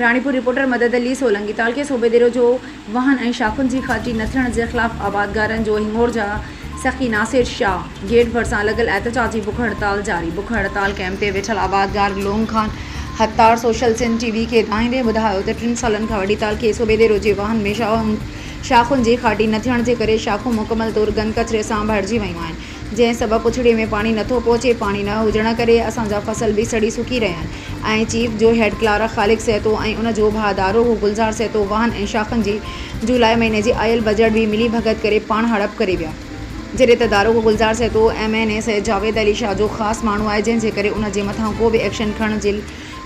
Ranipur reporter मदद अली सोलंकी तालके सूबेदार जो वाहन ऐं शाखुनि जी खाटी न थियण जे ख़िलाफ़ आबादगारनि जो हिंगोर जा सखी नासिर शाह गेट भरिसां लॻल एहतजाजी बुख हड़ताल जारी। बुख हड़ताल कैंप ते वेठल आबादगार लोंग खान हत्तार सोशल सिंध टीवी खे दाईंदे ॿुधायो त 3 सालनि खां वठी तालके सूबेदार जे वाहन में शाखुनि जी खाटी न थियण जे करे शाखूं मुकमल तौर गन कचिरे सां भरिजी वियूं आहिनि, जंहिं सबबु पुछड़ीअ में पाणी नथो पहुचे। पाणी न हुजण करे असांजा फसल बि सड़ी सुकी रहिया आहिनि ऐं चीफ जो हेड क्लार्क ख़ालिक सहतो ऐं उन जो भाउ दारोगो गुलज़ार सहतो वाहन ऐं शाखुनि जी जुलाई महीने जी आयल बजट बि मिली भगत करे पाण हड़प करे विया, जॾहिं त दारोगो गुलज़ार सहतो MNA सैयद जावेद अली शाह जो ख़ासि माण्हू आहे, जंहिंजे करे उन जे मथां को बि एक्शन खणण जे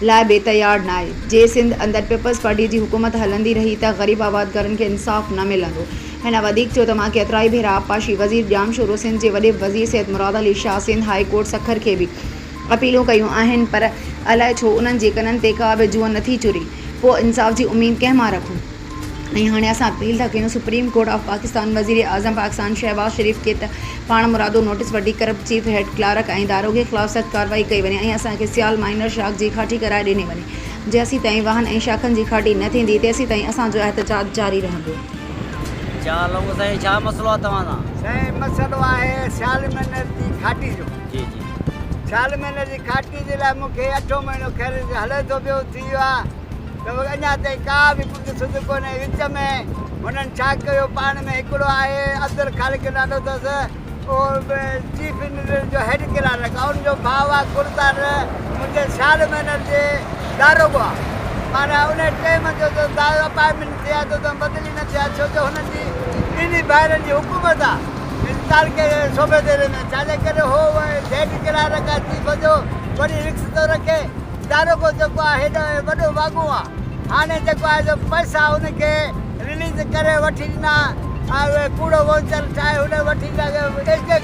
लाइ बेतयार न आहे। जे सिंध अंदरि पीपल्स पार्टी जी हुकूमत हलंदी रही त ग़रीब आबादगारनि खे इंसाफ़ न मिलंदो। हिन वधीक चयो त मां केतिराई भेरा आबपाशी वज़ीर जाम शोरो सिंध जे वॾे वज़ीर सैयद मुराद अली शाह सिंध हाई कोर्ट सखर खे बि अपीलूं कयूं आहिनि, पर अलाए छो उन्हनि जे कननि ते का बि जूअ नथी चुरी। पोइ इंसाफ़ जी उमेद कंहिं मां रखूं। ऐं हाणे असां अपील था कयूं सुप्रीम कोर्ट ऑफ पाकिस्तान वज़ीर आज़म पाकिस्तान शहबाज शरीफ़ खे त पाण मुरादो नोटिस वठी करप्ट चीफ हेड क्लार्क ऐं दारोगे ख़िलाफ़ सख़्त कार्रवाई कई वञे ऐं असांखे सियाल माइनर शाख जी खाटी कराए ॾिनी वञे। जेसीं ताईं वाहन ऐं शाखनि जी खाटी न थींदी तेसीं ताईं असांजो एहतजाज जारी रहंदो। छा मसलो आहे तव्हां सां? साईं मसलो आहे सियाल महीने जी खाटी जो। जी जी सियाल महीने जी खाटी जे लाइ मूंखे 8 महीनो ख़ैर हले थो पियो थी वियो आहे त अञा ताईं का बि कुझु सुध कोन्हे। विच में हुननि छा कयो, पाण में हिकिड़ो आहे अब्दुल ख़ालिक नालो अथसि, उहो चीफ इंजीनियर जो हेड क्लार्क आहे, उनजो भाउ आहे गुलज़ार मुंहिंजे सियाल महीने जे दारोगो आहे। माना उन टाइम जो अपॉइंटमेंट थिया त बदिली न थिया, छो जो हुननि जी ॿिन्ही भाइरनि जी हुकूमत आहे तालके सूबेदार में, छाजे करे हो हेड क्लार्क आहे चीफ जो वरी रिक्स थो रखे। दारोगो जेको आहे हेॾो वॾो वाॻो आहे, हाणे जेको आहे पैसा हुनखे रिलीज़ करे वठी ॾिना, कूड़ो वोचर ठाहे हुन वठी ॾिना,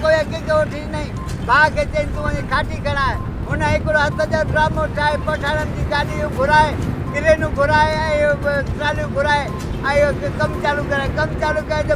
कोई कंहिंखे वठी ॾिनई, भाउ खे चई तूं वञी खाटी खणाए। हुन हिकिड़ो हथ जो ड्रामो ठाहे पठाणनि जी गाॾियूं घुराए, क्रेनूं घुराए ऐं ट्रालियूं घुराए ऐं कमु चालू करे